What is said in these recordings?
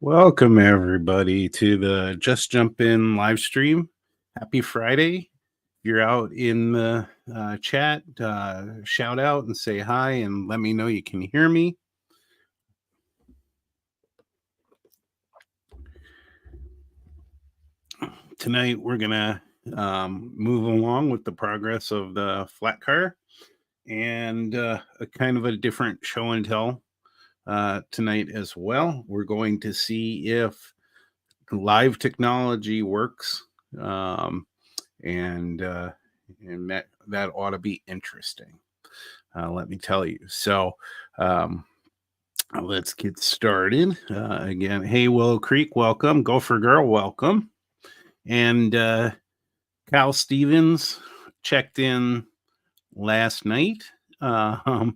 Welcome everybody to the Just Jump In live stream. Happy Friday. If you're out in the chat, shout out and say hi and let me know you can hear me. Tonight we're gonna move along with the progress of the flat car and a kind of a different show and tell tonight as well. We're going to see if live technology works, and that ought to be interesting. Let me tell you. So let's get started. Again, hey Willow Creek, welcome. Gopher Girl, welcome. And Cal Stevens checked in last night around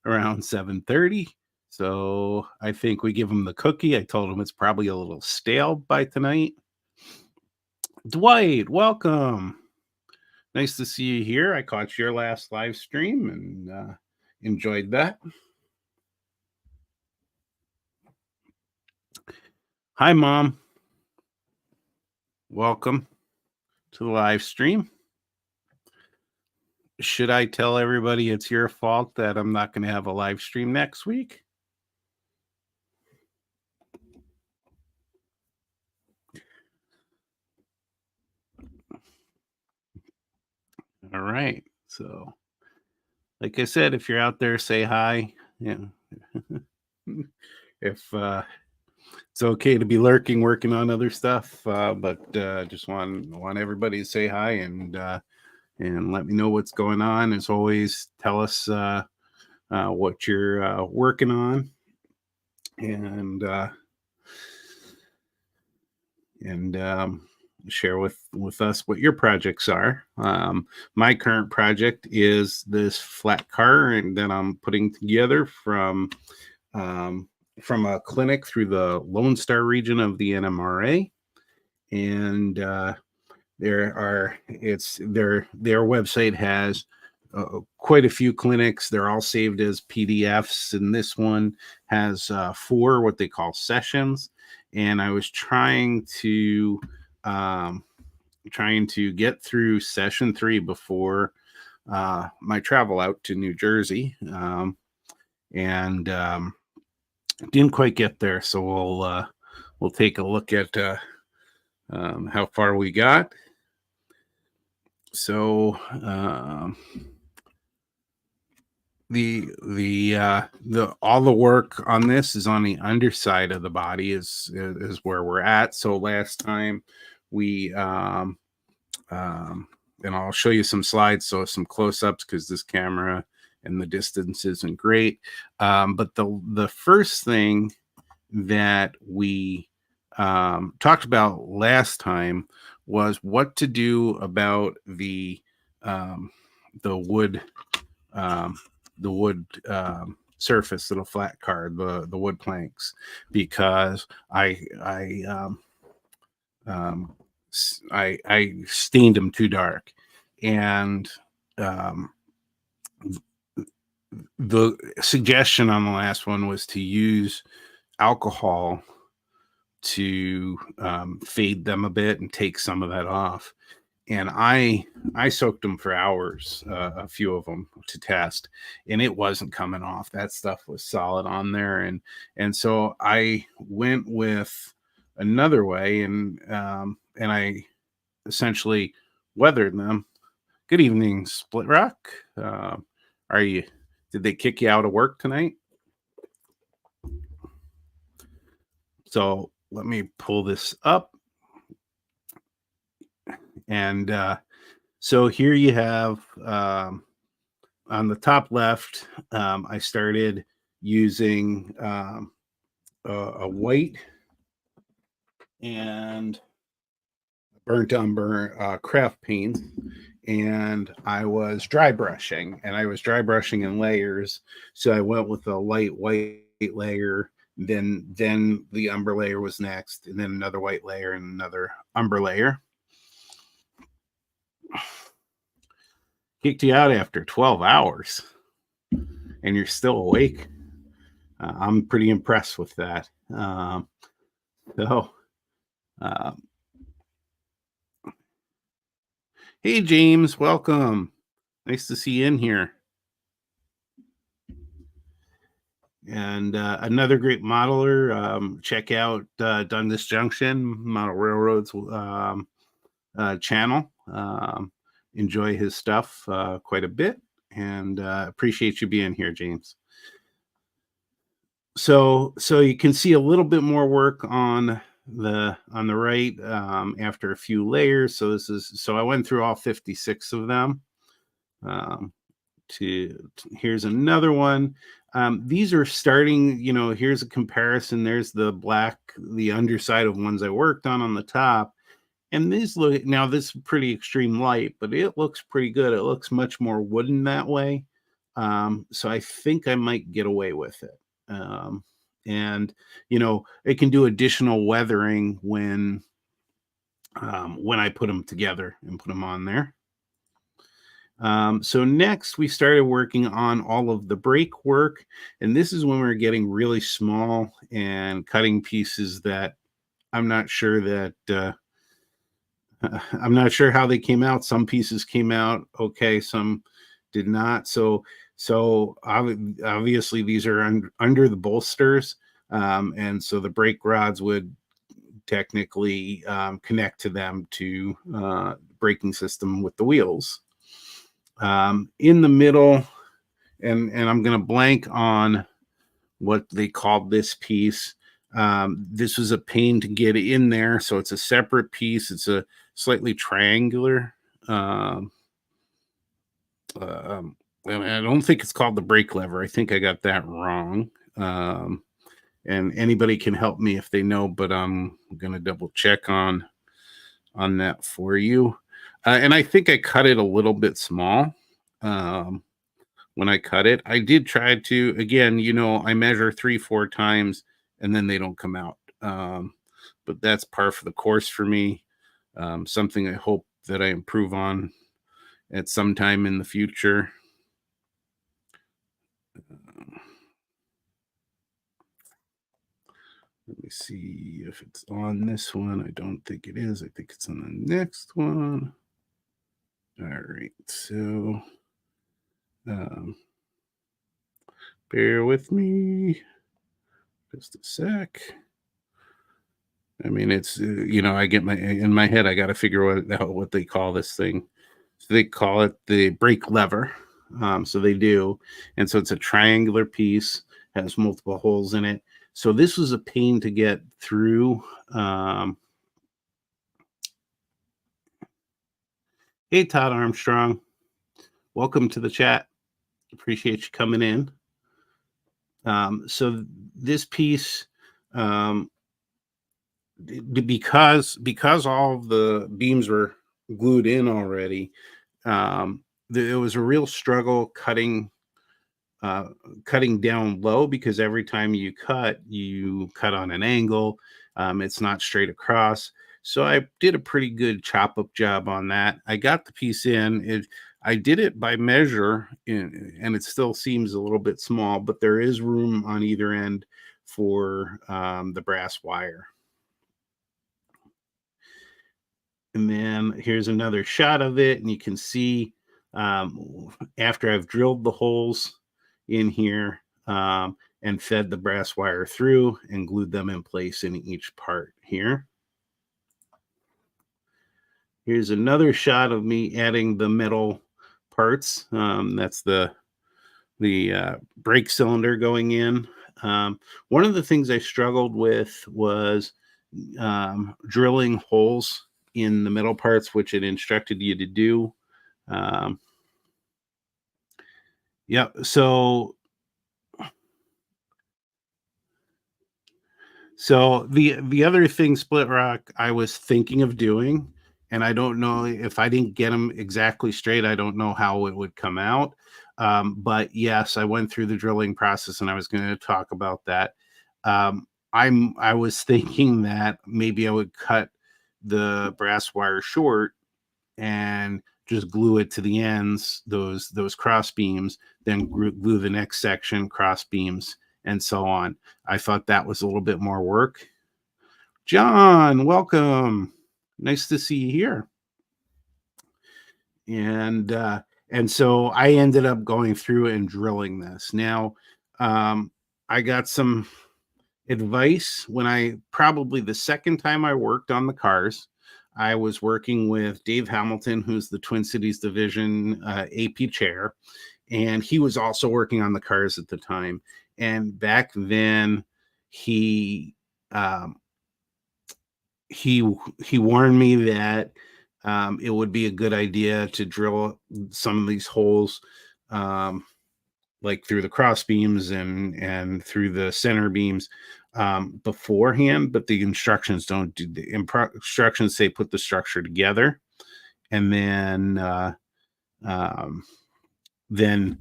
7:30. So I think we give him the cookie. I told him it's probably a little stale by tonight. Dwight, welcome. Nice to see you here. I caught your last live stream and enjoyed that. Hi, Mom. Welcome to the live stream. Should I tell everybody it's your fault that I'm not going to have a live stream next week? All right. So, like I said, if you're out there, say hi. Yeah. If it's okay to be lurking, working on other stuff, but just want everybody to say hi and let me know what's going on. As always, tell us what you're working on, and share with us what your projects are. My current project is this flat car, and that I'm putting together from a clinic through the Lone Star region of the NMRA, and their website has quite a few clinics. They're all saved as PDFs, and this one has 4 what they call sessions. And I was trying to get through session 3 before my travel out to New Jersey, and didn't quite get there. So we'll take a look at how far we got. So the all the work on this is on the underside of the body is where we're at. So last time we and I'll show you some slides, so some close-ups, because this camera and the distance isn't great. But the first thing that we talked about last time was what to do about the wood surface of the flat car, the wood planks, because I stained them too dark, and the suggestion on the last one was to use alcohol to fade them a bit and take some of that off. And I soaked them for hours, a few of them, to test, and it wasn't coming off. That stuff was solid on there, and so I went with another way, and I essentially weathered them. Good evening, Split Rock. Did they kick you out of work tonight? So let me pull this up. And so here you have on the top left, I started using a white and burnt umber craft paint, and I was dry brushing, in layers. So I went with a light white layer, then the umber layer was next, and then another white layer and another umber layer. Kicked you out after 12 hours and you're still awake. I'm pretty impressed with that. So, um, hey, James, welcome. Nice to see you in here. And another great modeler. Check out Dundas Junction Model Railroad's channel. Enjoy his stuff quite a bit, and appreciate you being here, James. So you can see a little bit more work on the right after a few layers. So I went through all 56 of them. Here's another one. These are starting, here's a comparison. There's the underside of ones I worked on the top. And this is pretty extreme light, but it looks pretty good. It looks much more wooden that way. So I think I might get away with it. And it can do additional weathering when I put them together and put them on there. So next we started working on all of the brake work, and this is when we were getting really small and cutting pieces that I'm not sure that I'm not sure how they came out. Some pieces came out okay, some did not. So obviously these are under the bolsters, and so the brake rods would technically connect to them to braking system with the wheels. In the middle, and I'm going to blank on what they called this piece. This was a pain to get in there, so it's a separate piece. It's a slightly triangular. And I don't think it's called the brake lever. I think I got that wrong. And anybody can help me if they know, but I'm going to double check on that for you. And I think I cut it a little bit small. When I cut it, I did try to, again, I measure 3-4 times and then they don't come out. But that's par for the course for me. Something I hope that I improve on at some time in the future. Let me see if it's on this one. I don't think it is. I think it's on the next one. All right. So bear with me just a sec. I mean, it's, I get in my head, I got to figure out what they call this thing. So they call it the brake lever. So they do. And so it's a triangular piece, has multiple holes in it. So this was a pain to get through. Hey, Todd Armstrong. Welcome to the chat. Appreciate you coming in. So this piece, because all the beams were glued in already, it was a real struggle cutting down low, because every time you cut on an angle. It's not straight across. So I did a pretty good chop up job on that. I got the piece in. I did it by measure, and it still seems a little bit small, but there is room on either end for the brass wire. And then here's another shot of it, and you can see after I've drilled the holes in here and fed the brass wire through and glued them in place in each part here. Here's another shot of me adding the metal parts. That's the brake cylinder going in. One of the things I struggled with was drilling holes in the metal parts, which it instructed you to do. Yeah, so the other thing, Split Rock, I was thinking of doing, and I don't know if I didn't get them exactly straight, I don't know how it would come out. But yes, I went through the drilling process, and I was going to talk about that. I was thinking that maybe I would cut the brass wire short and just glue it to the ends, those cross beams, then glue the next section, cross beams, and so on. I thought that was a little bit more work. John, welcome. Nice to see you here. And so I ended up going through and drilling this. Now, um, I got some advice when I probably the second time I worked on the cars. I was working with Dave Hamilton, who's the Twin Cities Division AP chair, and he was also working on the cars at the time. And back then, he um, he he warned me that it would be a good idea to drill some of these holes, um, like through the cross beams and through the center beams beforehand. But the instructions don't do the instructions say put the structure together and um, then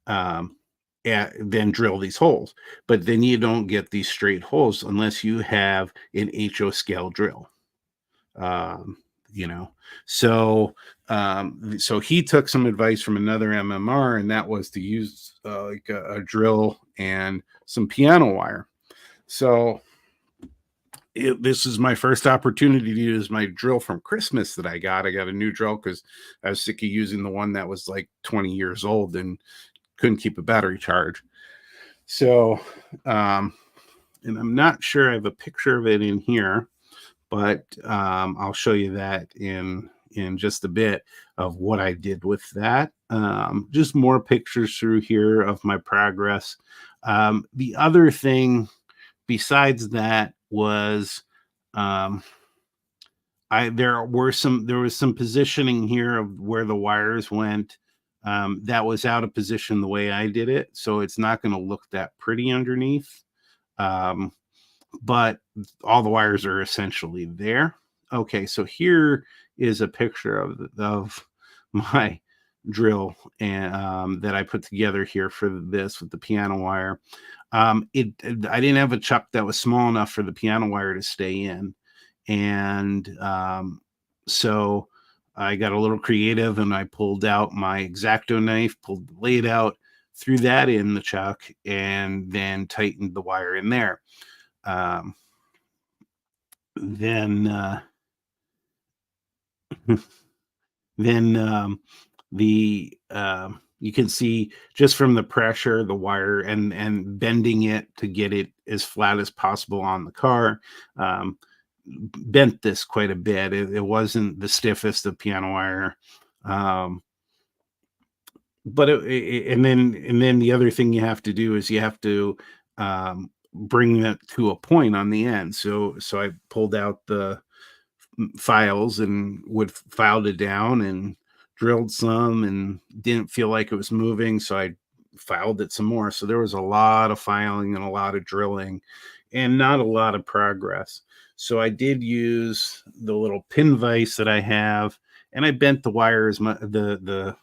um, then drill these holes. But then you don't get these straight holes unless you have an HO scale drill. um, you know so he took some advice from another mmr, and that was to use like a drill and some piano wire. So this is my first opportunity to use my drill from Christmas that I got a new drill because I was sick of using the one that was like 20 years old and couldn't keep a battery charge. So and I'm not sure I have a picture of it in here, but I'll show you that in just a bit of what I did with that. Just more pictures through here of my progress. The other thing besides that was um, there was some positioning here of where the wires went. That was out of position the way I did it, so it's not going to look that pretty underneath. Um, but all the wires are essentially there. Okay, so here is a picture of my drill and that I put together here for this with the piano wire. I didn't have a chuck that was small enough for the piano wire to stay in, and so I got a little creative and I pulled out my X-Acto knife, pulled the blade out, threw that in the chuck, and then tightened the wire in there. Um, then then you can see just from the pressure the wire and bending it to get it as flat as possible on the car. Bent this quite a bit. It wasn't the stiffest of piano wire. um, but and then the other thing you have to do is you have to bring that to a point on the end. So I pulled out the files and would filed it down and drilled some and didn't feel like it was moving, so I filed it some more. So there was a lot of filing and a lot of drilling and not a lot of progress. So I did use the little pin vise that I have, and I bent the wire as much the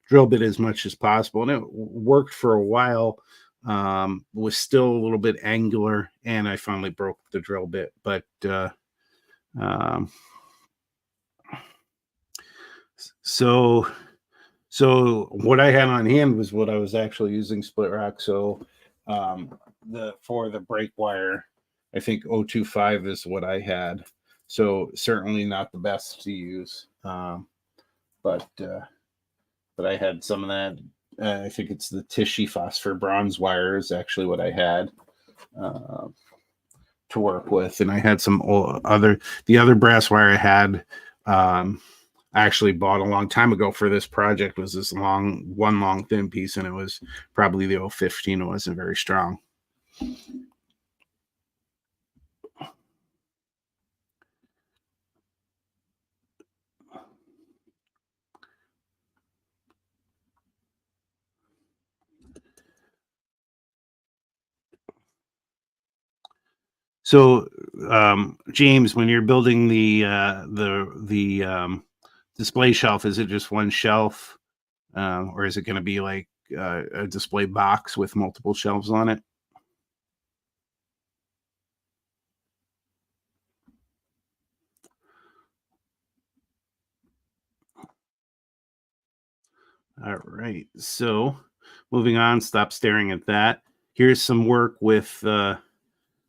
drill bit as much as possible, and it worked for a while. Was still a little bit angular, and I finally broke the drill bit. But um, so what I had on hand was what I was actually using, split rock. So the for the brake wire, I think 025 is what I had. So certainly not the best to use, but I had some of that. I think it's the Tishy phosphor bronze wire is actually what I had uh, to work with, and I had some the other brass wire I had. I actually bought a long time ago for this project was this one long thin piece, and it was probably the 015. It wasn't very strong. So, James, when you're building the display shelf, is it just one shelf, or is it going to be like a display box with multiple shelves on it? All right. So, moving on. Stop staring at that. Here's some work with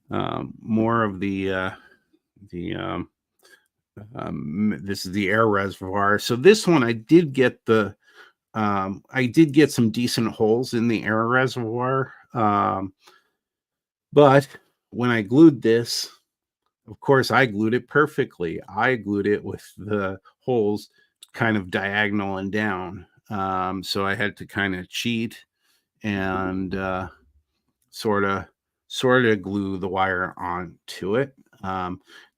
more of the this is the air reservoir. So this one I did get some decent holes in the air reservoir. But when I glued this, of course, I glued it perfectly. I glued it with the holes kind of diagonal and down. So I had to kind of cheat and sort of glue the wire onto it.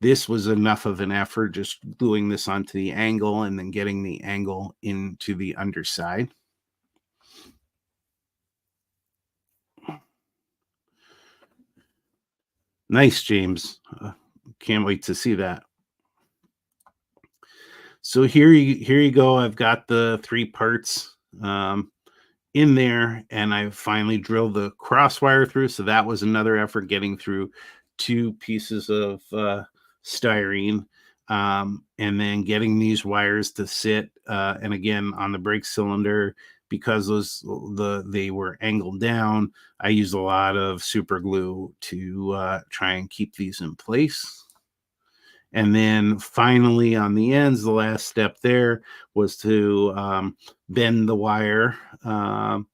This was enough of an effort, just gluing this onto the angle and then getting the angle into the underside. Nice, James. Can't wait to see that. So here you go. I've got the 3 parts in there, and I finally drilled the cross wire through. So that was another effort, getting through 2 pieces of styrene, and then getting these wires to sit. And again, on the brake cylinder, because they were angled down, I used a lot of super glue to try and keep these in place. And then finally, on the ends, the last step there was to bend the wire, and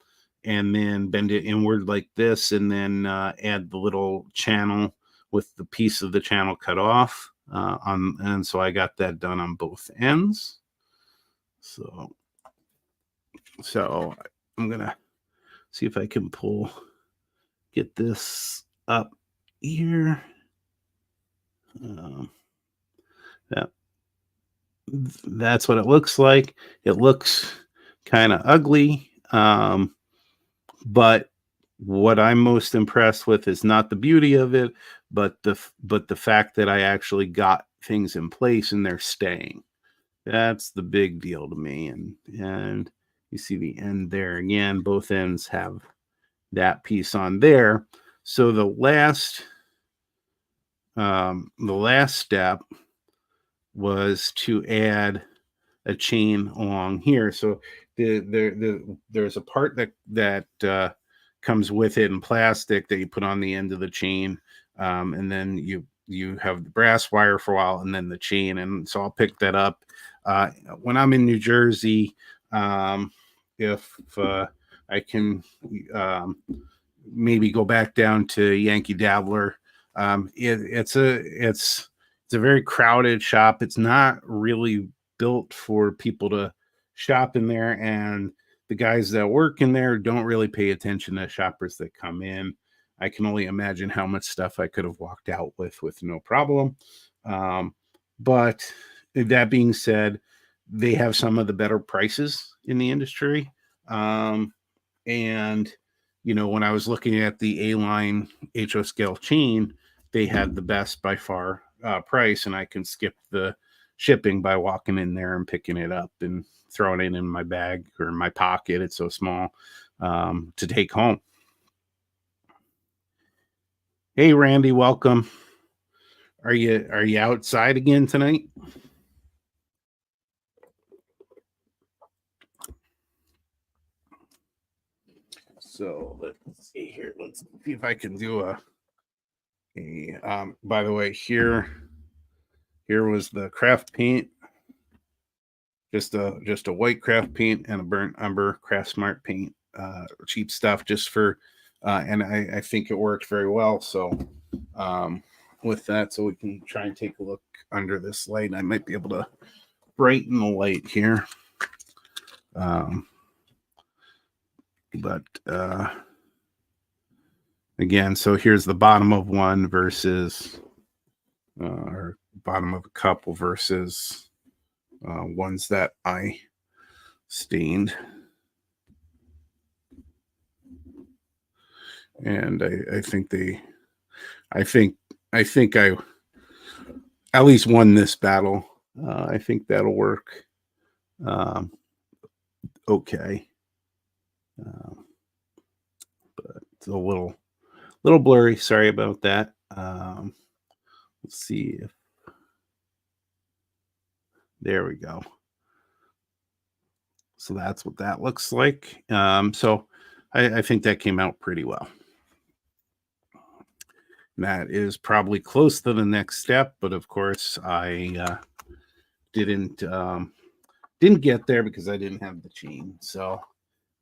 then bend it inward like this, and then add the little channel with the piece of the channel cut off. And so I got that done on both ends. So I'm gonna see if I can get this up here. Yeah, that's what it looks like. It looks kind of ugly, but what I'm most impressed with is not the beauty of it, but the fact that I actually got things in place and they're staying. That's the big deal to me. And you see the end there again. Both ends have that piece on there. So the last step was to add a chain along here. So there's a part that comes with it in plastic that you put on the end of the chain, and then you have the brass wire for a while, and then the chain. And so I'll pick that up when I'm in New Jersey. If I can maybe go back down to Yankee Dabbler. It's a very crowded shop. It's not really built for people to shop in there, and the guys that work in there don't really pay attention to shoppers that come in. I can only imagine how much stuff I could have walked out with no problem. But that being said, they have some of the better prices in the industry. And when I was looking at the A-line HO scale chain, they had the best by far price, and I can skip the shipping by walking in there and picking it up and throwing it in my bag or my pocket. It's so small to take home. Hey, Randy, welcome. Are you outside again tonight? So let's see here. Let's see if I can do a by the way, here was the craft paint. Just a white craft paint and a burnt umber craft smart paint, cheap stuff just for and I think it worked very well. So with that, so we can try and take a look under this light. I might be able to brighten the light here. But again, so here's the bottom of one versus or bottom of a couple versus ones that I stained. And I think I at least won this battle. I think that'll work. Okay. But it's a little blurry. Sorry about that. Let's see if there we go. So that's what that looks like. So I think that came out pretty well. That is probably close to the next step, but of course I didn't get there because I didn't have the chain. So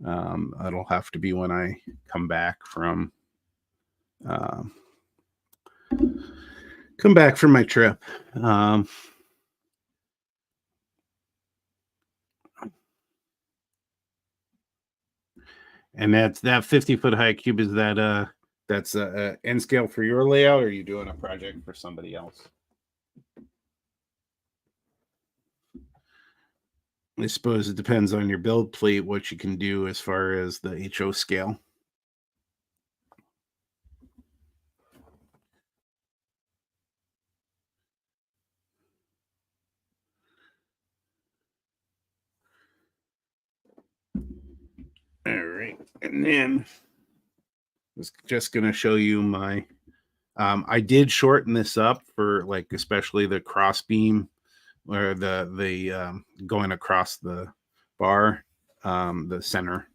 it'll have to be when I come back from my trip. And that 50-foot high cube, is that's a N scale for your layout, or are you doing a project for somebody else? I suppose it depends on your build plate, what you can do as far as the HO scale. All right, and then I was just going to show you my, I did shorten this up for like, especially the cross beam, or the going across the bar, the center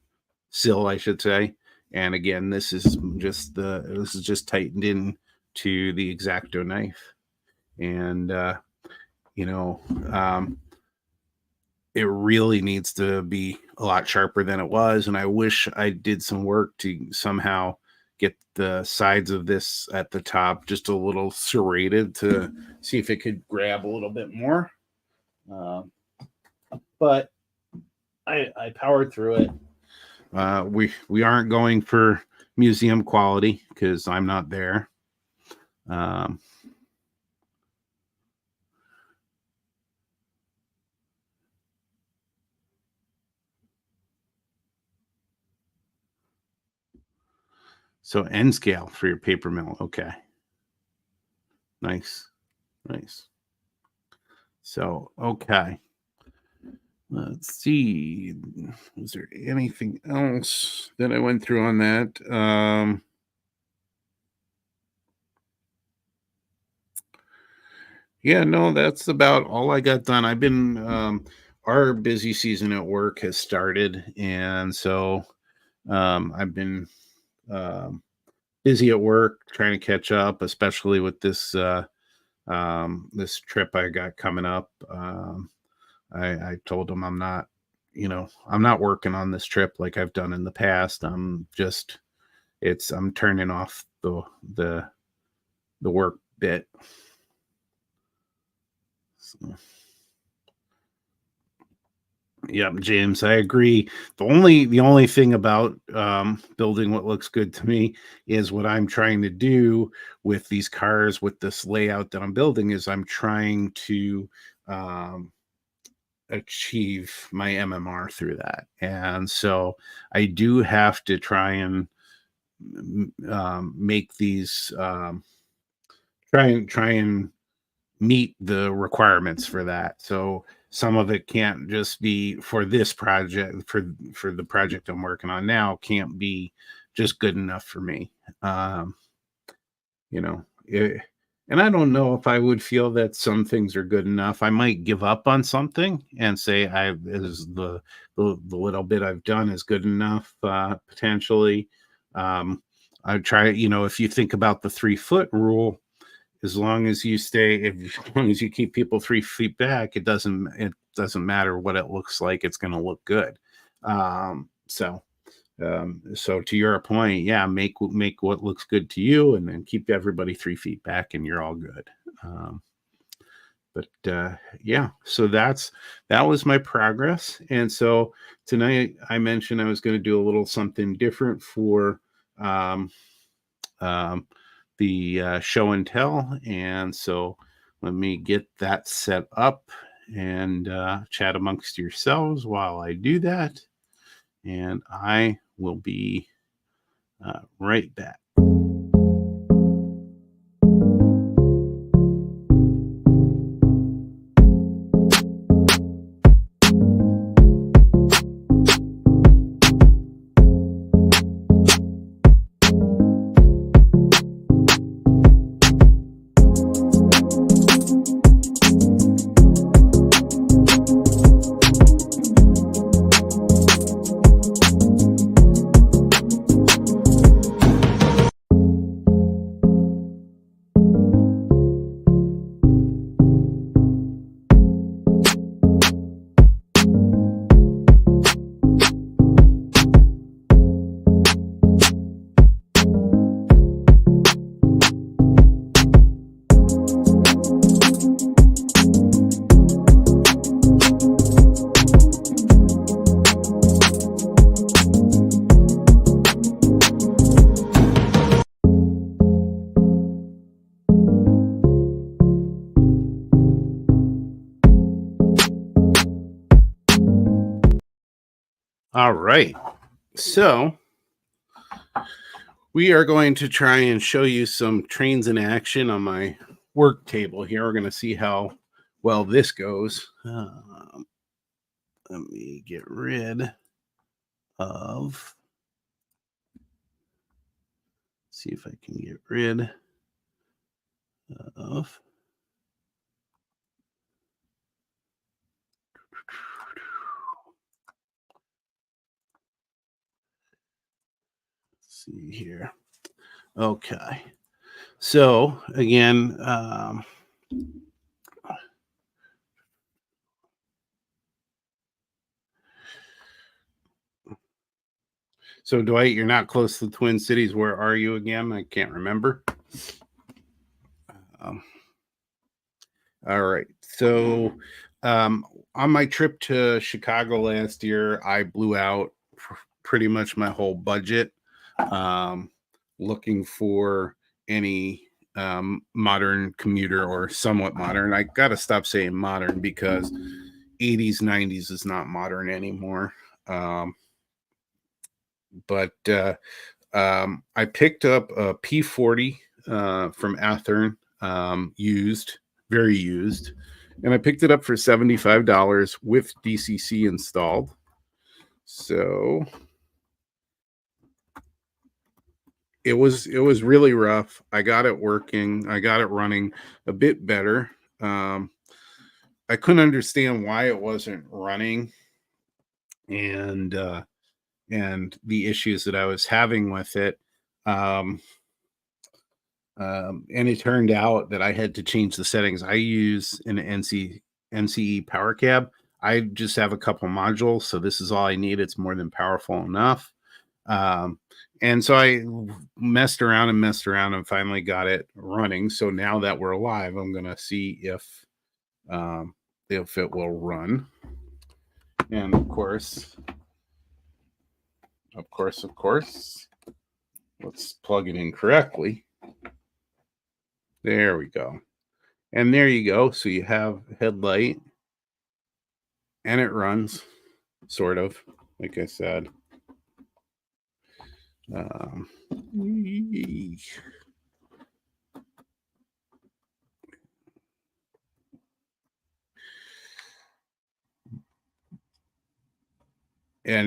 sill, I should say. And again, this is just tightened in to the X-Acto knife. And, it really needs to be a lot sharper than it was. And I wish I did some work to somehow get the sides of this at the top just a little serrated to see if it could grab a little bit more. But I powered through it. We aren't going for museum quality because I'm not there. So N scale for your paper mill. Okay. Nice. So, okay. Let's see. Was there anything else that I went through on that? Yeah, no, that's about all I got done. I've been, our busy season at work has started. And so I've been busy at work trying to catch up, especially with this this trip I got coming up. I told them I'm not working on this trip like I've done in the past. I'm turning off the work bit. So. Yeah, James, I agree. The only thing about building what looks good to me is what I'm trying to do with these cars, with this layout that I'm building, is I'm trying to achieve my MMR through that. And so I do have to try and make these try and meet the requirements for that. So some of it can't just be for this project, for the project I'm working on now, can't be just good enough for me. And I don't know if I would feel that some things are good enough. I might give up on something and say the little bit I've done is good enough, potentially. I try, if you think about the 3-foot rule, as long as you keep people 3 feet back, it doesn't matter what it looks like. It's going to look good. So to your point, yeah, make what looks good to you, and then keep everybody 3 feet back, and you're all good. Yeah, so that was my progress. And so tonight I mentioned I was going to do a little something different for the show and tell. And so let me get that set up and chat amongst yourselves while I do that. And I will be right back. All right. So we are going to try and show you some trains in action on my work table here. We're going to see how well this goes. Let me get rid of, see if I can get rid of. Let's see here. Okay. So again, so Dwight, you're not close to the Twin Cities. Where are you again? I can't remember. All right. So on my trip to Chicago last year, I blew out pretty much my whole budget looking for any modern commuter or somewhat modern. I got to stop saying modern because 80s, 90s is not modern anymore. But I picked up a P40 from Athearn, used, very used, and I picked it up for $75 with DCC installed. So it was really rough. I got it working. I got it running a bit better. I couldn't understand why it wasn't running, and the issues that I was having with it. And it turned out that I had to change the settings. I use an NCE power cab. I just have a couple modules, so this is all I need. It's more than powerful enough. And so I messed around and finally got it running. So now that we're live, I'm going to see if it will run. And of course, let's plug it in correctly. There we go. And there you go. So you have headlight and it runs, sort of, like I said. And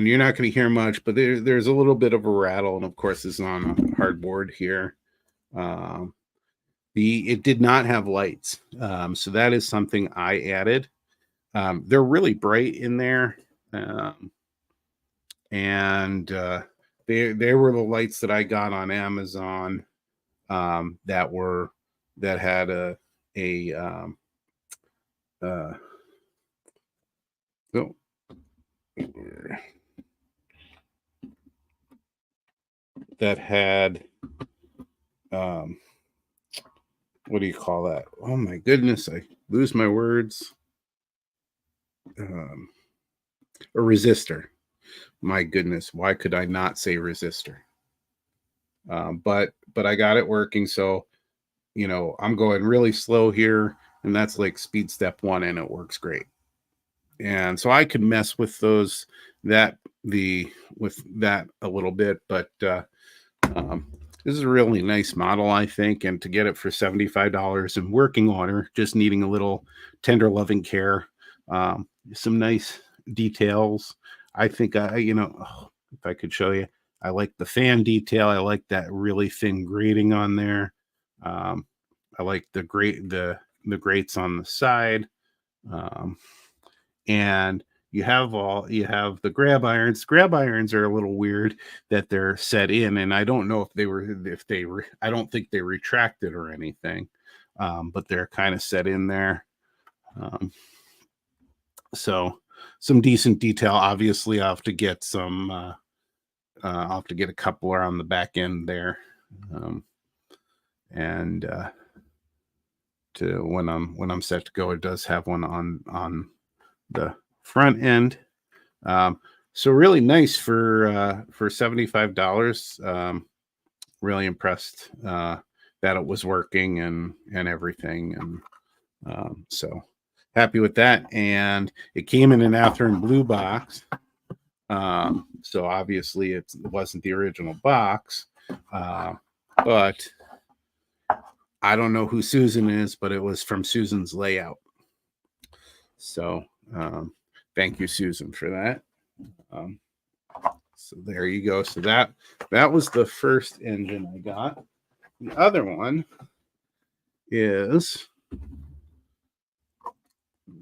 you're not going to hear much, but there's a little bit of a rattle. And of course, it's on a hardboard here. It did not have lights. So that is something I added. They're really bright in there. And they were the lights that I got on Amazon that had that had what do you call that? Oh my goodness, I lose my words. A resistor. My goodness, why could I not say resistor? But I got it working, so I'm going really slow here, and that's like speed step 1, and it works great. And so I could mess with that a little bit, but this is a really nice model, I think, and to get it for $75 in working order, just needing a little tender loving care, some nice details. I think if I could show you, I like the fan detail. I like that really thin grating on there. I like the grates on the side. And you have the grab irons. Grab irons are a little weird that they're set in, and I don't know I don't think they retracted or anything, but they're kind of set in there. So some decent detail. Obviously, I'll have to get a coupler on the back end there, and to when I'm set to go, it does have one on the front end. So really nice for $75. Really impressed that it was working and everything, and so happy with that. And it came in an Athearn blue box. So obviously it wasn't the original box, but I don't know who Susan is, but it was from Susan's layout. So thank you, Susan, for that. So there you go. So that was the first engine I got. The other one is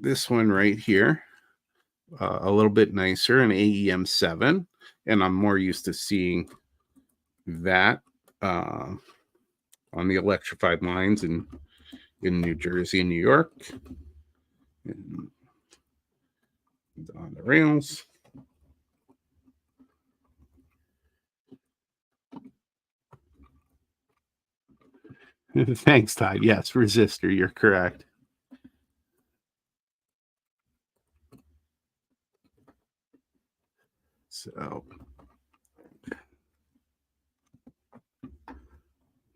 this one right here, a little bit nicer, an AEM 7, and I'm more used to seeing that on the electrified lines in New Jersey and New York, and on the rails. Thanks, Todd. Yes, resistor, you're correct. So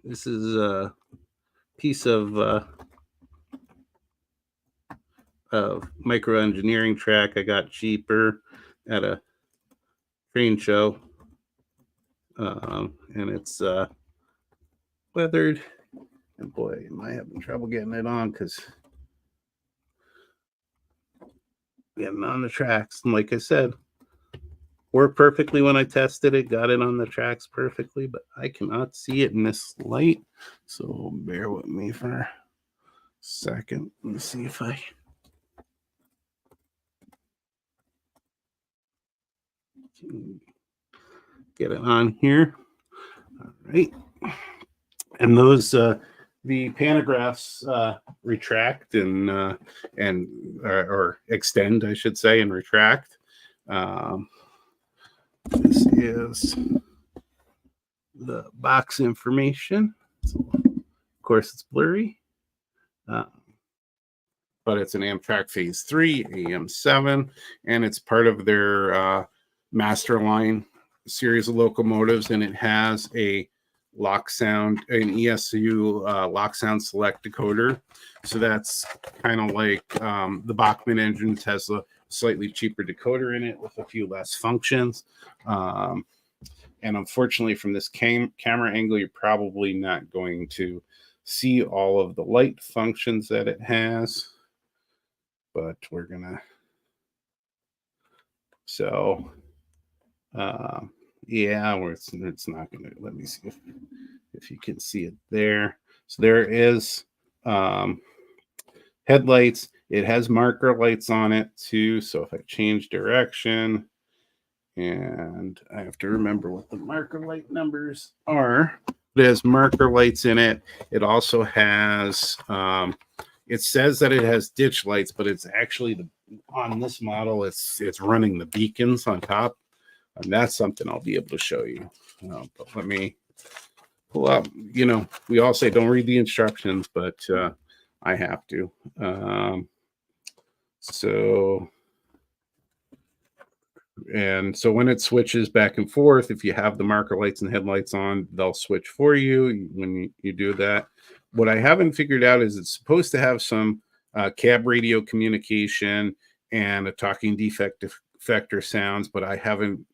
this is a piece of micro engineering track I got cheaper at a train show, and it's weathered. And boy, am I having trouble getting it on because getting on the tracks. And like I said, worked perfectly when I tested it, got it on the tracks perfectly, but I cannot see it in this light. So bear with me for a second. Let me see if I can get it on here. All right. And those the pantographs retract and or extend, I should say, and retract. This is the box information. So, of course, it's blurry, but it's an Amtrak Phase 3 AM7, and it's part of their master line series of locomotives, and it has a lock sound, an ESU lock sound select decoder. So that's kind of like the Bachmann engines has a slightly cheaper decoder in it with a few less functions. And unfortunately, from this camera angle, you're probably not going to see all of the light functions that it has, but we're gonna. So, yeah, it's not gonna. Let me see if you can see it there. So there is headlights. It has marker lights on it too. So if I change direction, and I have to remember what the marker light numbers are. It has marker lights in it. It also has, it says that it has ditch lights, but it's actually on this model, it's running the beacons on top. And that's something I'll be able to show you. But let me pull up, we all say don't read the instructions, but I have to. And so when it switches back and forth, if you have the marker lights and headlights on, they'll switch for you when you do that. What I haven't figured out is it's supposed to have some cab radio communication and a talking defector sounds, but I haven't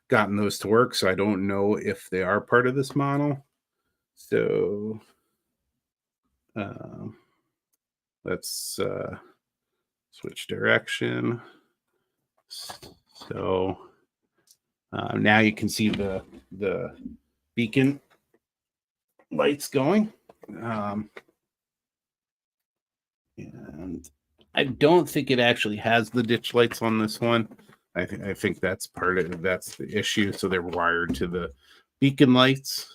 gotten those to work, so I don't know if they are part of this model. So let's switch direction. So now you can see the beacon lights going. And I don't think it actually has the ditch lights on this one. I think that's that's the issue. So they're wired to the beacon lights.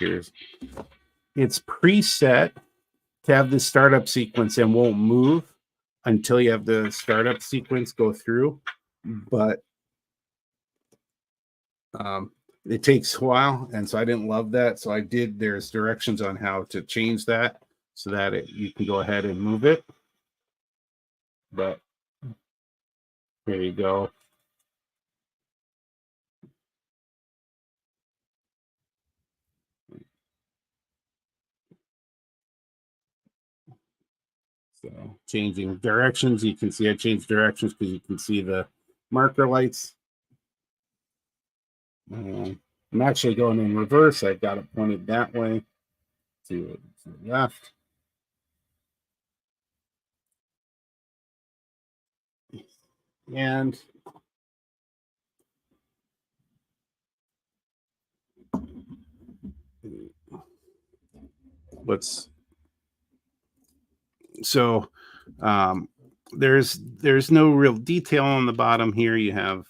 It's preset to have the startup sequence and won't move until you have the startup sequence go through, but it takes a while, and so I didn't love that. So there's directions on how to change that so that you can go ahead and move it. But there you go. So changing directions. You can see I changed directions because you can see the marker lights. I'm actually going in reverse. I've got it pointed that way to the left. And what's so there's no real detail on the bottom here. You have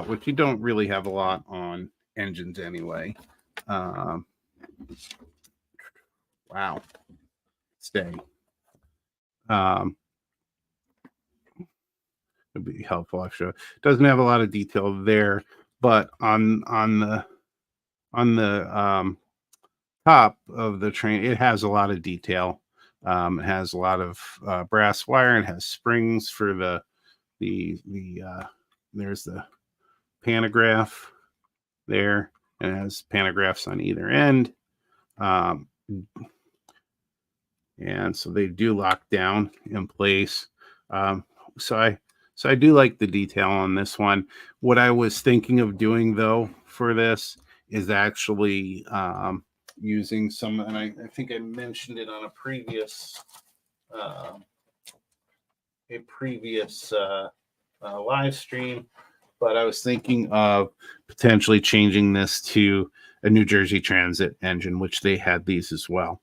which you don't really have a lot on engines anyway. Wow, stay. It'd be helpful actually. Doesn't have a lot of detail there, but on the top of the train, it has a lot of detail. It has a lot of brass wire and has springs for the there's the pantograph there, and it has pantographs on either end. And so they do lock down in place. So I do like the detail on this one. What I was thinking of doing though for this is actually using some, and I think I mentioned it on a previous live stream, but I was thinking of potentially changing this to a New Jersey Transit engine, which they had these as well.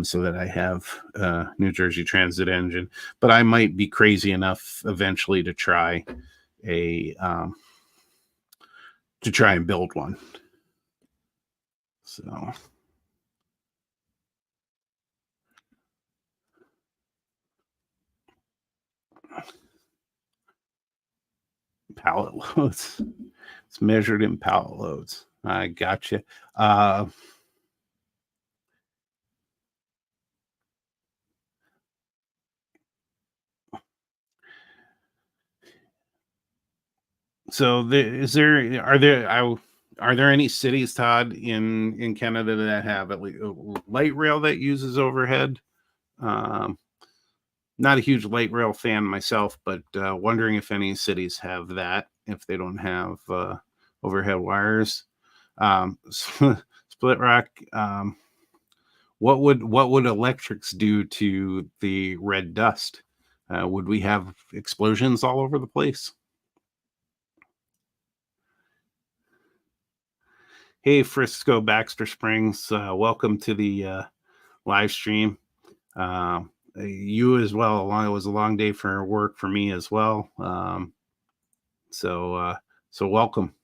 So that I have a New Jersey Transit engine, but I might be crazy enough eventually to try and build one. So pallet loads. It's measured in pallet loads. I gotcha. So are there any cities, Todd, in Canada that have at least light rail that uses overhead? Not a huge light rail fan myself, but wondering if any cities have that, if they don't have overhead wires. Split Rock, what would electrics do to the red dust? Would we have explosions all over the place? Hey, Frisco Baxter Springs, welcome to the live stream. You as well. It was a long day for work for me as well. So welcome.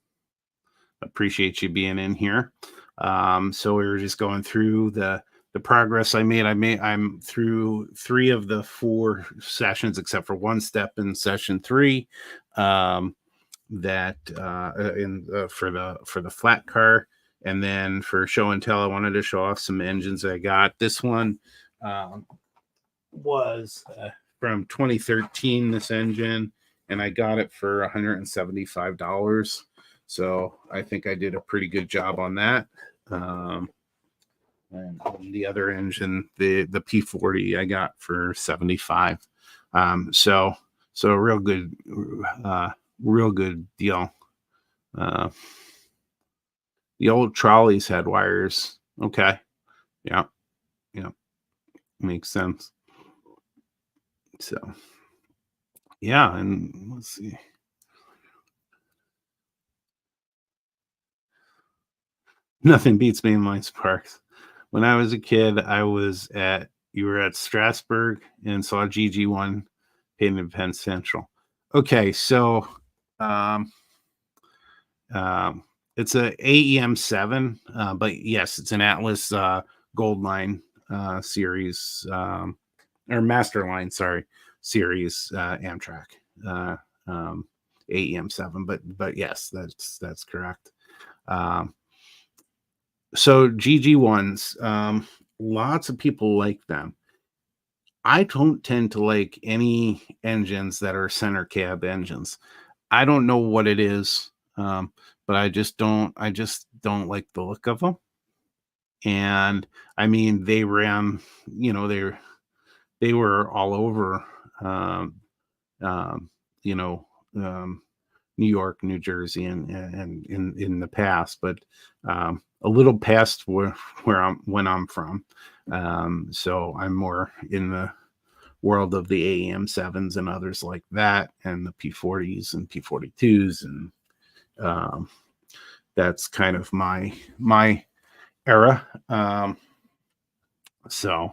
Appreciate you being in here. So we were just going through the progress I made. I'm through 3 of the 4 sessions, except for one step in session 3. That for the flat car, and then for show and tell, I wanted to show off some engines I got. This one was from 2013. This engine, and I got it for $175. So I think I did a pretty good job on that. And the other engine, the P40, I got for $75. So a real good deal. The old trolleys had wires. Okay. Yeah. Makes sense. So yeah, and let's see. Nothing beats mainline sparks. When I was a kid, you were at Strasburg and saw GG1 painted Penn Central. Okay, so it's a AEM7, but yes, it's an Atlas Gold Line series or Master Line, sorry, series Amtrak AEM7. But yes, that's correct. So GG1s, lots of people like them. I don't tend to like any engines that are center cab engines. I don't know what it is, but I just don't like the look of them. And I mean, they ran, they were all over um, um, you know, um, New York, New Jersey, and in the past, but a little past where I'm from. So I'm more in the world of the AEM sevens and others like that, and the P40s and P42s, and um, that's kind of my era. So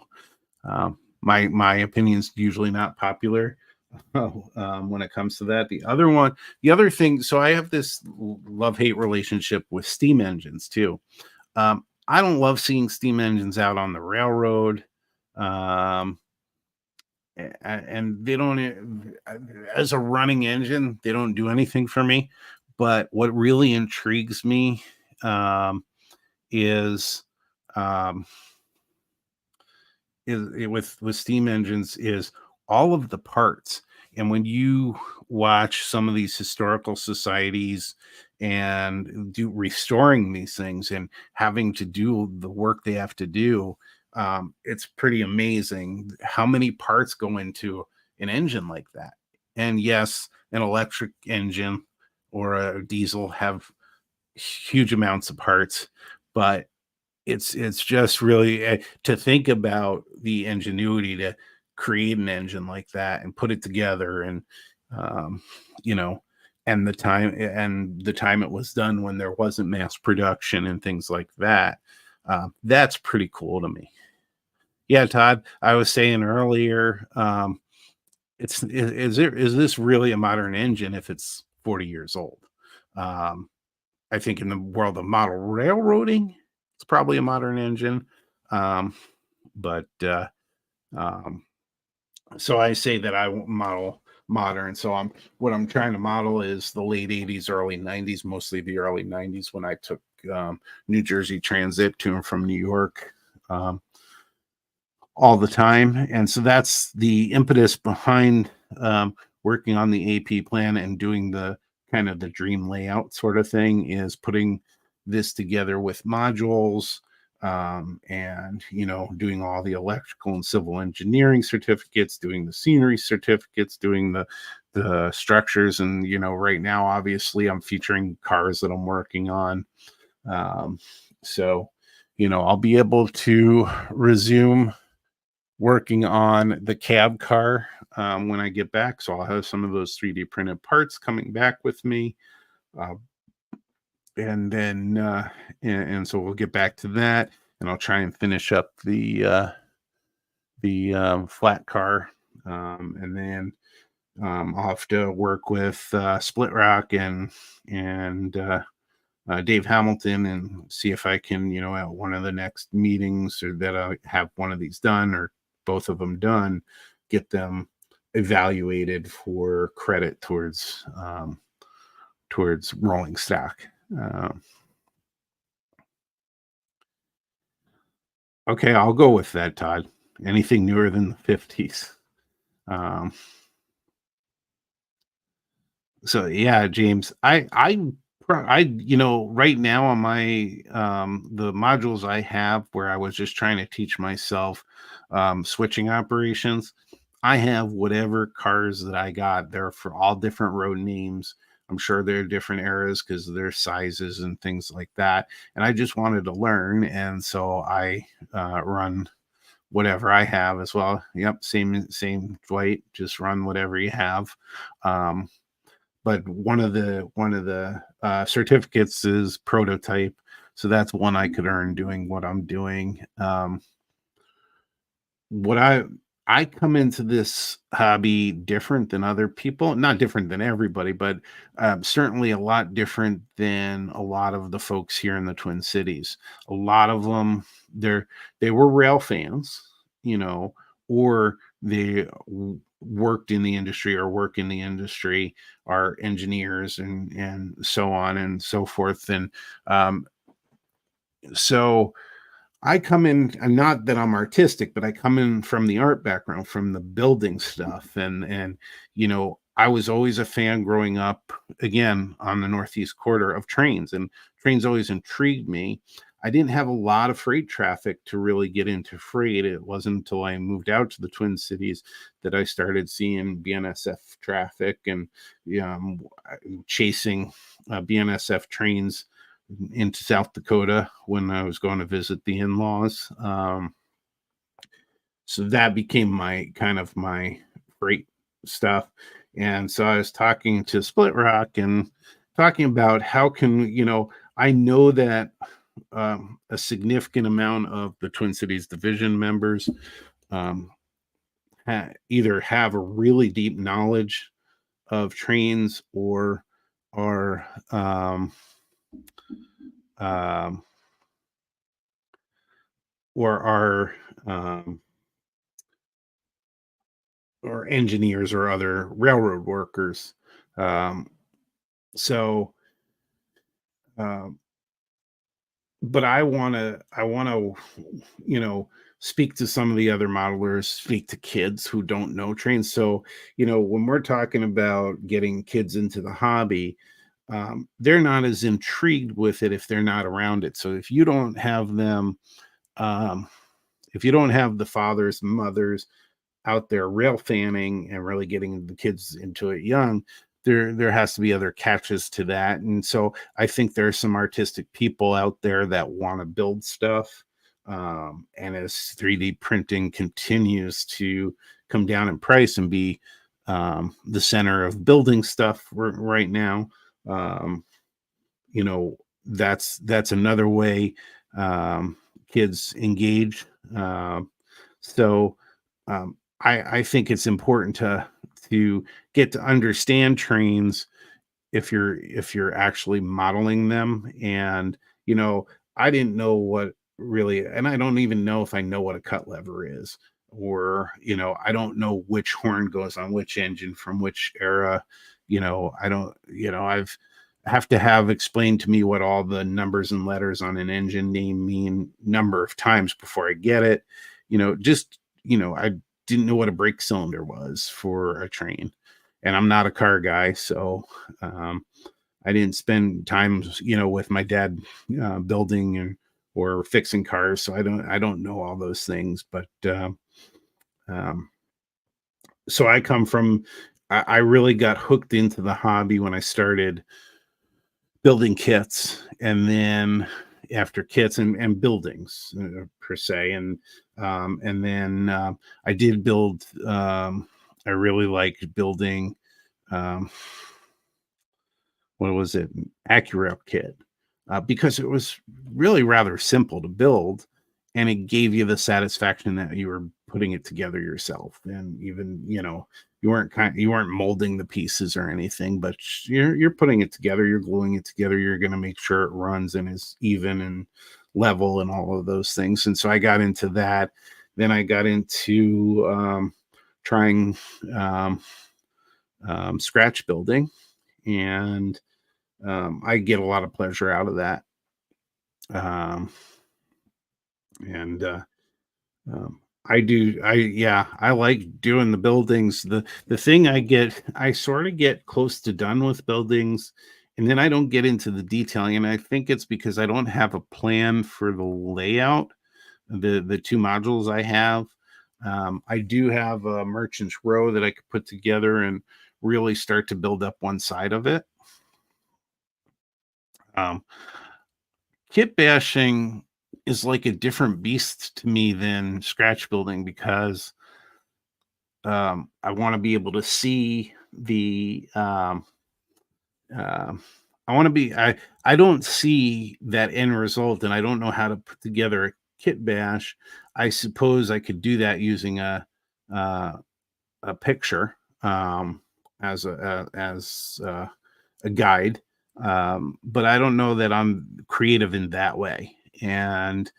my opinion's usually not popular when it comes to that. The other thing, so I have this love-hate relationship with steam engines too. I don't love seeing steam engines out on the railroad. Um, and they don't, as a running engine, they don't do anything for me. But what really intrigues me is um, with steam engines is all of the parts. And when you watch some of these historical societies and do restoring these things and having to do the work they have to do, it's pretty amazing how many parts go into an engine like that. And yes, an electric engine or a diesel have huge amounts of parts, but it's just really to think about the ingenuity to create an engine like that and put it together, and um, you know, and the time it was done when there wasn't mass production and things like that. That's pretty cool to me. Yeah, Todd, I was saying earlier, is this really a modern engine if it's 40 years old? Um, I think in the world of model railroading, it's probably a modern engine. Um, but um, so I say that I won't model modern. So what I'm trying to model is the late 80s, early 90s, mostly the early 90s when I took New Jersey Transit to and from New York. Um, all the time. And so that's the impetus behind working on the AP plan and doing the kind of the dream layout sort of thing, is putting this together with modules, and doing all the electrical and civil engineering certificates, doing the scenery certificates, doing the structures. And right now obviously I'm featuring cars that I'm working on. So I'll be able to resume working on the cab car when I get back. So I'll have some of those 3D printed parts coming back with me. Uh, and then, and so we'll get back to that, and I'll try and finish up the flat car. And then I'll have to work with Split Rock and Dave Hamilton and see if I can, at one of the next meetings, or that I have one of these done or both of them done, get them evaluated for credit towards rolling stock. Okay, I'll go with that, Todd. Anything newer than the 50s. Um, so yeah, James, right now on my the modules I have, where I was just trying to teach myself switching operations, I have whatever cars that I got. They're for all different road names. I'm sure they're different eras because of their sizes and things like that. And I just wanted to learn, and so I run whatever I have as well. Yep, same Dwight. Just run whatever you have. Um, but one of the certificates is prototype, so that's one I could earn doing what I'm doing. What I come into this hobby different than other people, not different than everybody, but certainly a lot different than a lot of the folks here in the Twin Cities. A lot of them, they were rail fans, or they worked in the industry or work in the industry, are engineers and so on and so forth. And so I come in, and not that I'm artistic, but I come in from the art background, from the building stuff. And I was always a fan growing up, again, on the Northeast quarter, of trains, and trains always intrigued me. I didn't have a lot of freight traffic to really get into freight. It wasn't until I moved out to the Twin Cities that I started seeing BNSF traffic and chasing BNSF trains into South Dakota when I was going to visit the in-laws. So that became my kind of my freight stuff. And so I was talking to Split Rock and talking about how can, I know that a significant amount of the Twin Cities division members um, either have a really deep knowledge of trains or um, um, or are um, or engineers or other railroad workers. Um, so, um, but I want to, you know, speak to some of the other modelers, speak to kids who don't know trains. So, when we're talking about getting kids into the hobby, they're not as intrigued with it if they're not around it. So if you don't have them, um, if you don't have the fathers and mothers out there rail fanning and really getting the kids into it young, there has to be other catches to that. And so I think there's some artistic people out there that want to build stuff. And as 3D printing continues to come down in price and be the center of building stuff right now, um, you know that's another way kids engage. So I think it's important to get to understand trains if you're actually modeling them. And I didn't know what really, and I don't even know if I know what a cut lever is, or I don't know which horn goes on which engine from which era. I don't, I've have to have explained to me what all the numbers and letters on an engine name mean number of times before I get it. Just I didn't know what a brake cylinder was for a train, and I'm not a car guy, so um, I didn't spend time, with my dad building and or fixing cars, so I don't know all those things. But um, so I come from, I really got hooked into the hobby when I started building kits, and then after kits and buildings per se, and then I did build. I really liked building. Um, what was it? Accurate kit, because it was really rather simple to build, and it gave you the satisfaction that you were putting it together yourself. And even you weren't molding the pieces or anything, but you're putting it together, you're gluing it together, you're going to make sure it runs and is even and level and all of those things. And so I got into that. Then I got into trying um, scratch building, and I get a lot of pleasure out of that. Um, and I do. I like doing the buildings. The thing I sort of get close to done with buildings, and then I don't get into the detailing. And I think it's because I don't have a plan for the layout. The two modules I have, I do have a merchant's row that I could put together and really start to build up one side of it. Um, Kit bashing is like a different beast to me than scratch building, because I want to be able to see the um, I want to be I don't see that end result, and I don't know how to put together a kit bash. I suppose I could do that using uh, a picture, as a guide, but I don't know that I'm creative in that way. And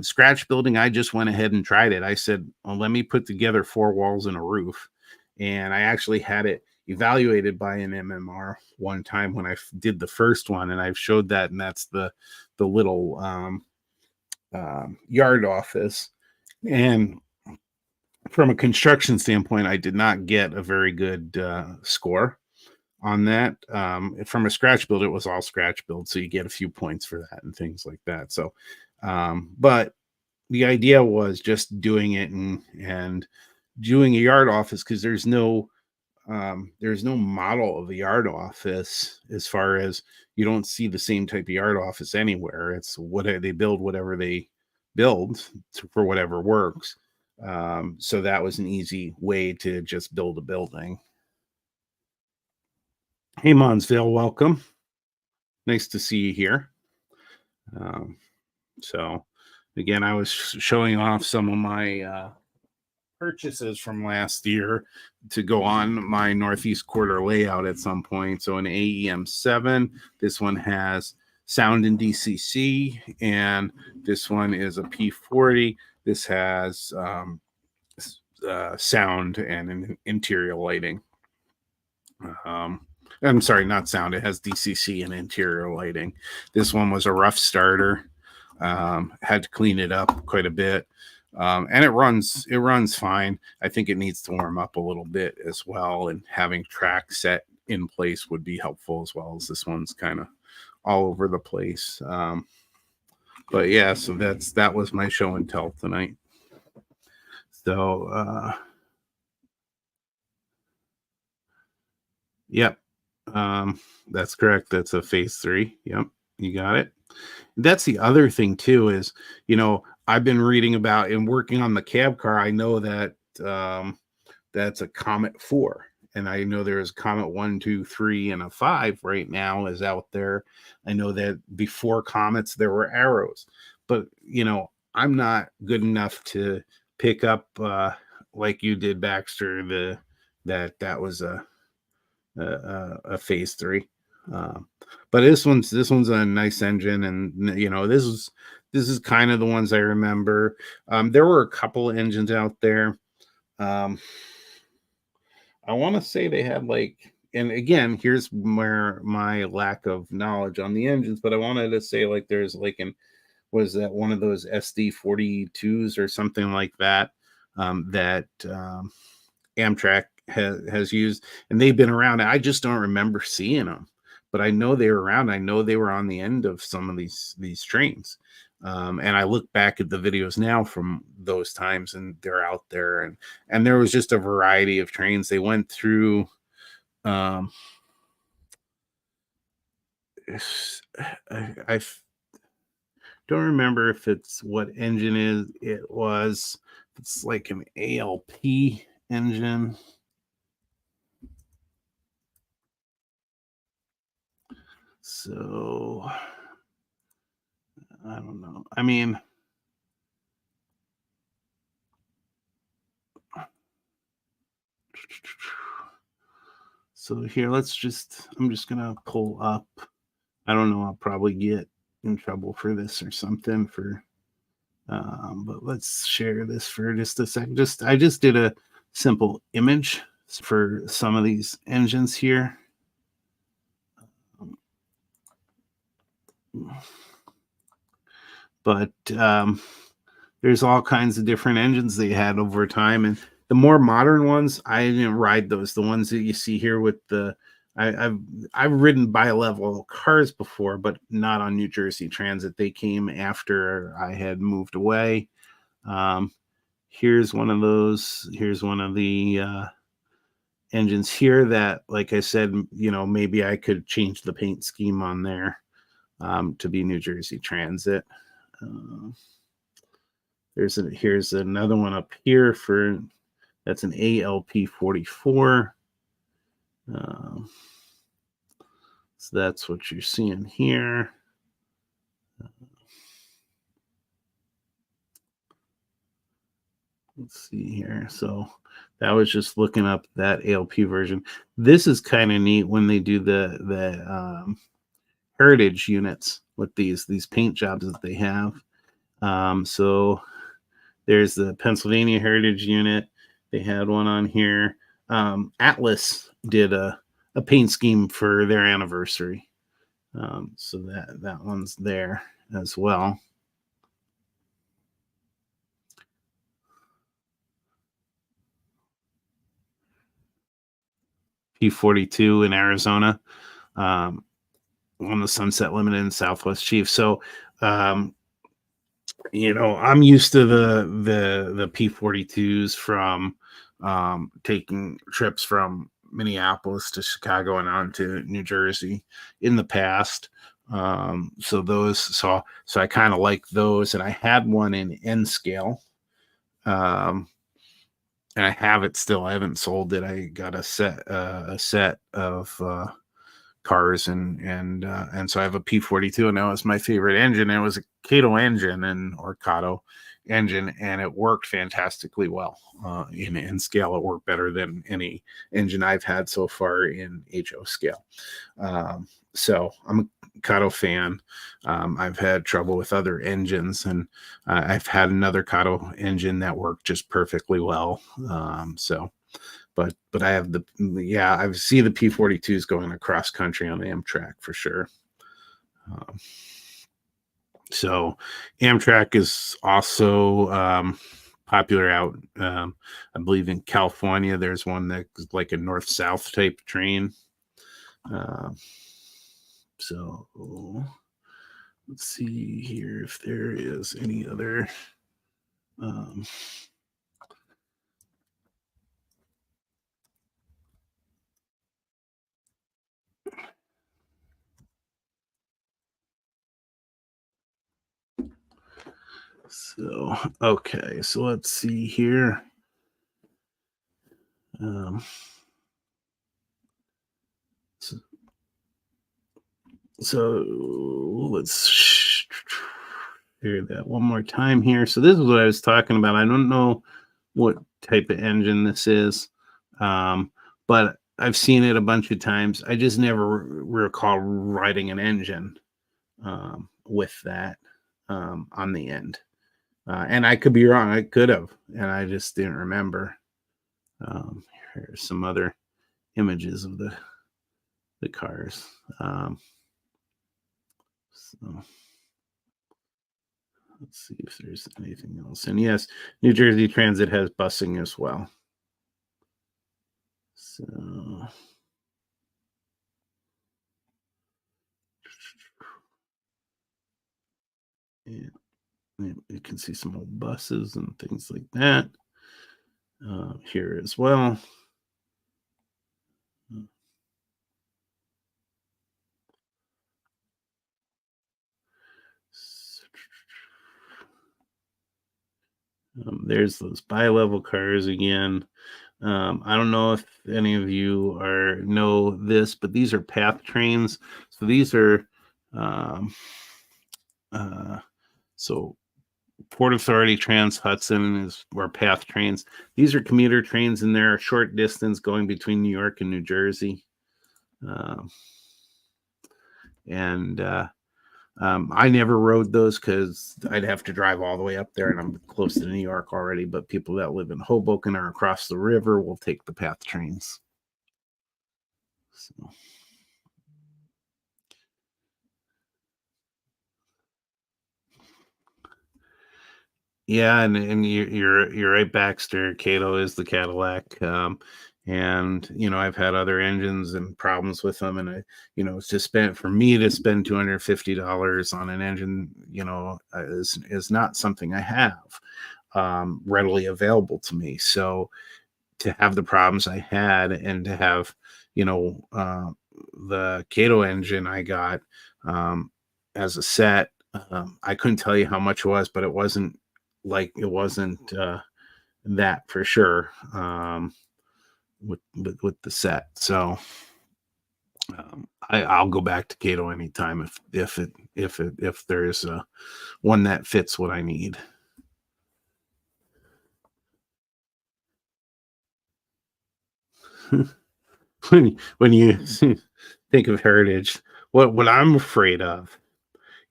scratch building, I just went ahead and tried it. I said, well, let me put together four walls and a roof. And I actually had it evaluated by an MMR one time when I did the first one, and I've showed that, and that's the little yard office. And from a construction standpoint, I did not get a very good score. on that. From a scratch build, it was all scratch build, so you get a few points for that and things like that. So, but the idea was just doing it and doing a yard office, because there's no model of a yard office, as far as you don't see the same type of yard office anywhere. It's what they build, whatever they build for whatever works. So that was an easy way to just build a building. Hey, Monsville, welcome. Nice to see you here. Um, so, again, I was showing off some of my purchases from last year to go on my Northeast Quarter layout at some point. So, an AEM7, this one has sound in DCC, and this one is a P40. This has sound and interior lighting. I'm sorry, not sound. It has DCC and interior lighting. This one was a rough starter. Had to clean it up quite a bit, and it runs fine. I think it needs to warm up a little bit as well, and having track set in place would be helpful, as well as this one's kind of all over the place. But yeah, so that was my show and tell tonight. So yep. That's correct. That's a phase 3. Yep, you got it. That's the other thing too, is, I've been reading about and working on the cab car. I know that that's a Comet 4, and I know there's Comet 1, 2, 3, and a 5 right now is out there. I know that before Comets there were Arrows, but I'm not good enough to pick up like you did, Baxter. That was a phase 3. But this one's a nice engine, and this is kind of the ones I remember. There were a couple of engines out there. I want to say they had and again, here's where my lack of knowledge on the engines, but I wanted to say there's was that one of those SD42s or something like that, that Amtrak has used, and they've been around. I just don't remember seeing them, but I know they were around. I know they were on the end of some of these trains, and I look back at the videos now from those times, and they're out there, and there was just a variety of trains they went through. I don't remember if it's what engine it was. It's like an ALP engine. So I don't know. I mean, so here, I'm just gonna pull up. I don't know. I'll probably get in trouble for this or something but let's share this for just a second. I just did a simple image for some of these engines here. But there's all kinds of different engines they had over time, and the more modern ones, I didn't ride those. The ones that you see here with I've ridden bi-level cars before, but not on New Jersey Transit. They came after I had moved away. Here's one of those. Here's one of the engines here that, like I said, maybe I could change the paint scheme on there to be New Jersey Transit. Here's another one up here that's an ALP 44. So that's what you're seeing here. Let's see here. So that was just looking up that ALP version. This is kind of neat when they do the heritage units with these paint jobs that they have. So there's the Pennsylvania Heritage unit. They had one on here. Atlas did a paint scheme for their anniversary. So that one's there as well. P42 in Arizona, um, on the Sunset Limited in Southwest Chief. So, um, I'm used to the P42s from taking trips from Minneapolis to Chicago and on to New Jersey in the past. So I kind of like those, and I had one in N scale. Um, and I have it still. I haven't sold it. I got a set of cars, and so I have a P42, and that was my favorite engine. It was a Cato engine or Cato engine, and it worked fantastically well. In scale, it worked better than any engine I've had so far in HO scale. So I'm a Cato fan. I've had trouble with other engines, and I've had another Cato engine that worked just perfectly well. But I have I see the P42s going across country on Amtrak for sure. Um, so Amtrak is also popular out. I believe in California, there's one that's like a north-south type train. Uh, so let's see here if there is any other. Um, okay, so let's see here. Um, so, so let's hear that one more time here. So this is what I was talking about. I don't know what type of engine this is, but I've seen it a bunch of times. I just never recall riding an engine with that on the end. And I could be wrong. I could have, and I just didn't remember. Um, Here's some other images of the cars. So let's see if there's anything else. And yes, New Jersey Transit has busing as well. So yeah, you can see some old buses and things like that here as well. There's those bi-level cars again. I don't know if any of you know this, but these are path trains. So these are uh, so Port Authority Trans Hudson is where path trains. These are commuter trains, and they're a short distance going between New York and New Jersey. Um, and I never rode those because I'd have to drive all the way up there, and I'm close to New York already. But people that live in Hoboken or across the river will take the path trains. So. Yeah, and you're right. Baxter Cato is the Cadillac, and I've had other engines and problems with them, and it's just spent for me to spend $250 on an engine, is not something I have readily available to me. So to have the problems I had, and to have the Cato engine I got as a set, I couldn't tell you how much it was, but it wasn't that for sure with the set. So I'll go back to Cato anytime if there's one that fits what I need. when you think of heritage, what I'm afraid of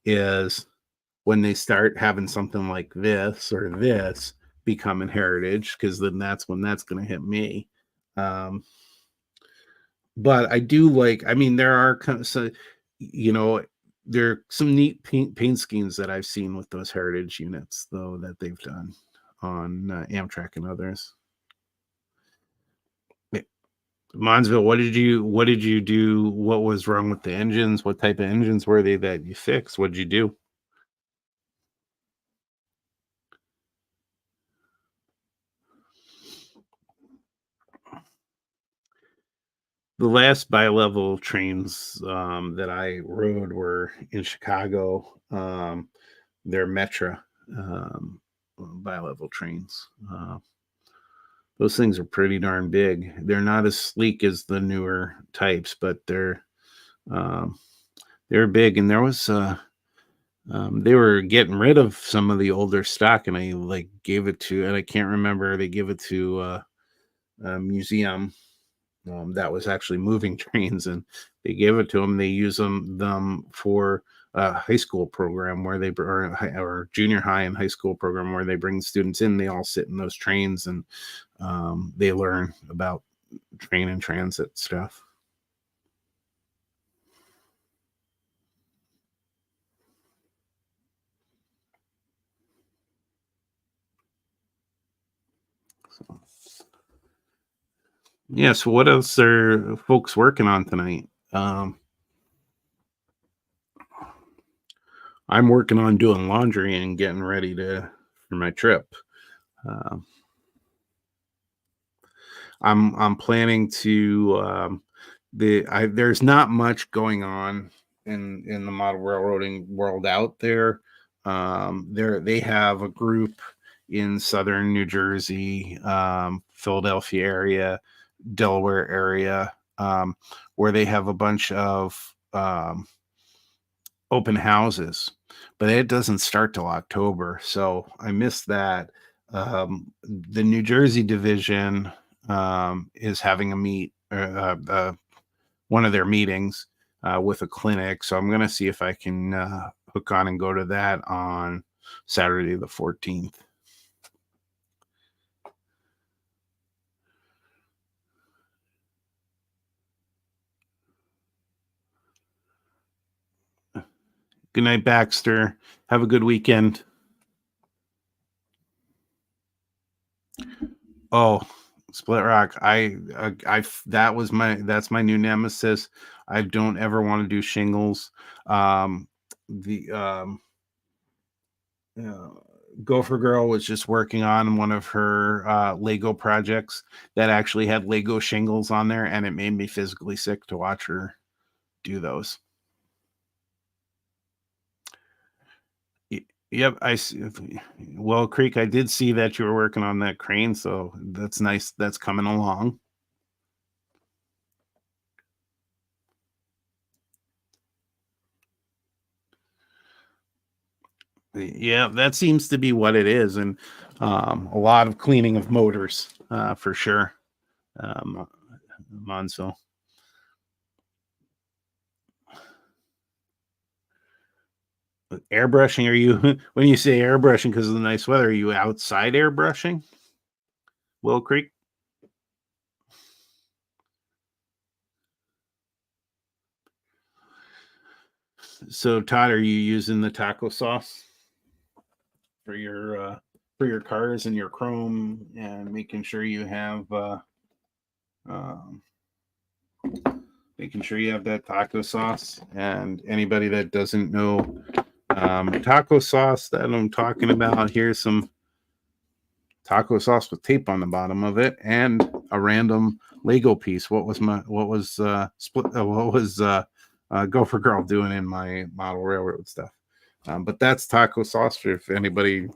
is when they start having something like this or this becoming heritage, because then that's when that's going to hit me. But I do like, I mean, there are kind of, so, there are some neat paint schemes that I've seen with those heritage units, though, that they've done on Amtrak and others. Monsville, what did you do? What was wrong with the engines? What type of engines were they that you fixed? What'd you do? The last bi-level trains that I rode were in Chicago. They're Metra bi-level trains. Those things are pretty darn big. They're not as sleek as the newer types, but um, they're big. And there was they were getting rid of some of the older stock, and I like gave it to, and I can't remember. They gave it to a museum that was actually moving trains, and they gave it to them. They use them for a high school program where or junior high and high school program where they bring students in. They all sit in those trains, and they learn about train and transit stuff. So, yeah. So what else are folks working on tonight? I'm working on doing laundry and getting ready to for my trip. Um, I'm planning to there's not much going on in the model railroading world out there. They have a group in southern New Jersey, Philadelphia area, Delaware area, where they have a bunch of open houses, but it doesn't start till October. So I missed that. The New Jersey division is having a one of their meetings with a clinic. So I'm going to see if I can hook on and go to that on Saturday the 14th. Good night, Baxter. Have a good weekend. Oh, Split Rock. That's my new nemesis. I don't ever want to do shingles. The uh, Gopher Girl was just working on one of her Lego projects that actually had Lego shingles on there, and it made me physically sick to watch her do those. Yep, I see. Well, Creek, I did see that you were working on that crane, so that's nice. That's coming along. Yeah, that seems to be what it is, and a lot of cleaning of motors for sure. Um, Monzo. Airbrushing? Are you when you say airbrushing because of the nice weather? Are you outside airbrushing, Will Creek? So, Todd, are you using the taco sauce for your cars and your chrome, and making sure you have um, making sure you have that taco sauce? And anybody that doesn't know taco sauce that I'm talking about, here's some taco sauce with tape on the bottom of it, and a random Lego piece. What was split? What was Gopher Girl doing in my model railroad stuff? But that's taco sauce. If anybody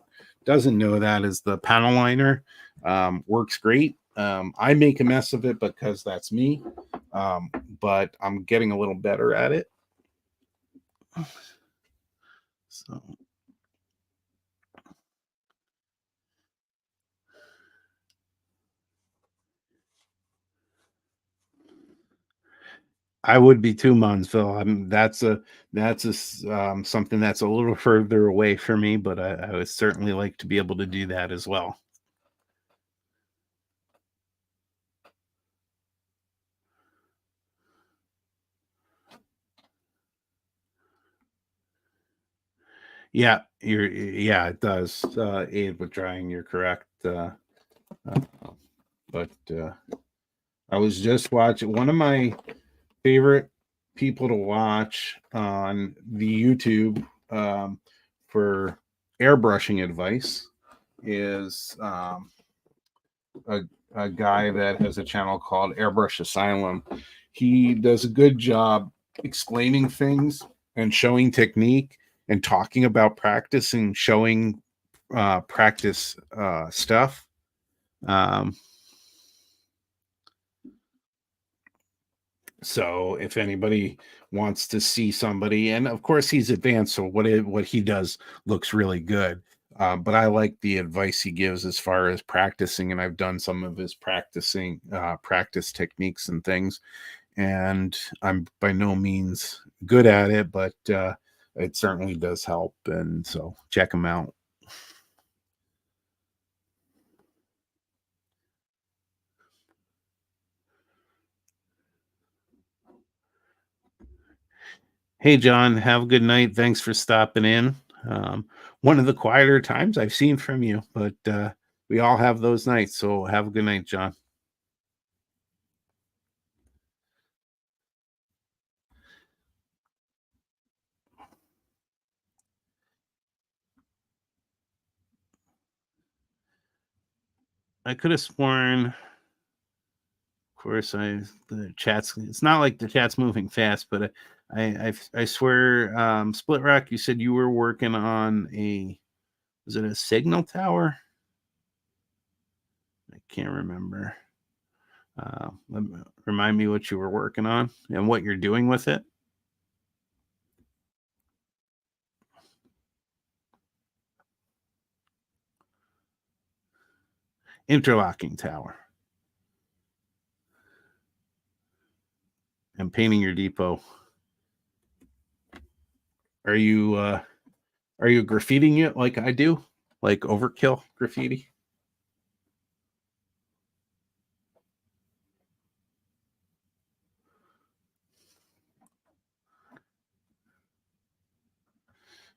doesn't know, that is the panel liner. Works great. I make a mess of it because that's me. But I'm getting a little better at it. So I would be too, Monsville. That's something that's a little further away for me, but I would certainly like to be able to do that as well. Yeah, it does aid with drying. You're correct, uh, but I was just watching one of my favorite people to watch on the YouTube for airbrushing advice is a, a guy that has a channel called Airbrush Asylum. He does a good job explaining things and showing technique and talking about practice and showing practice stuff. Um, So if anybody wants to see somebody, and of course he's advanced, so what he does looks really good. But I like the advice he gives as far as practicing, and I've done some of his practice techniques and things, and I'm by no means good at it, but it certainly does help. And so check him out. Hey, John, have a good night. Thanks for stopping in. Um, One of the quieter times I've seen from you, but we all have those nights. So have a good night, John. I could have sworn, of course, the chat's. It's not like the chat's moving fast, but I swear, Split Rock. You said you were working on a. Was it a signal tower? I can't remember. Remind me what you were working on and what you're doing with it. Interlocking tower. And painting your depot. Are you graffitiing it like I do? Like overkill graffiti?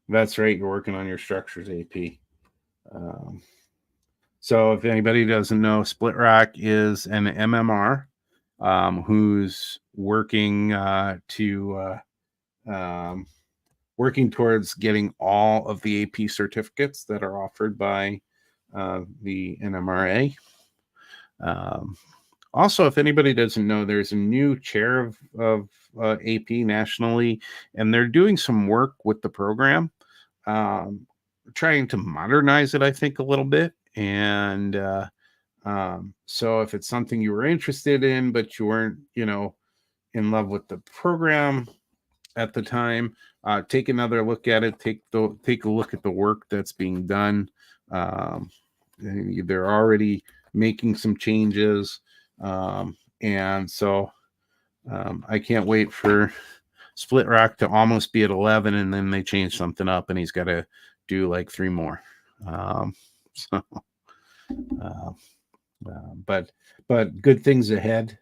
That's right. You're working on your structures AP. Um, so if anybody doesn't know, Split Rock is an MMR who's working towards getting all of the AP certificates that are offered by the NMRA. Also, if anybody doesn't know, there's a new chair of AP nationally, and they're doing some work with the program, um, trying to modernize it, I think, a little bit. And so, if it's something you were interested in, but you weren't, in love with the program at the time, take another look at it. Take a look at the work that's being done. Um, they're already making some changes. And so I can't wait for Split Rock to almost be at 11, and then they change something up, and he's got to do like 3 more. So, uh, but good things ahead.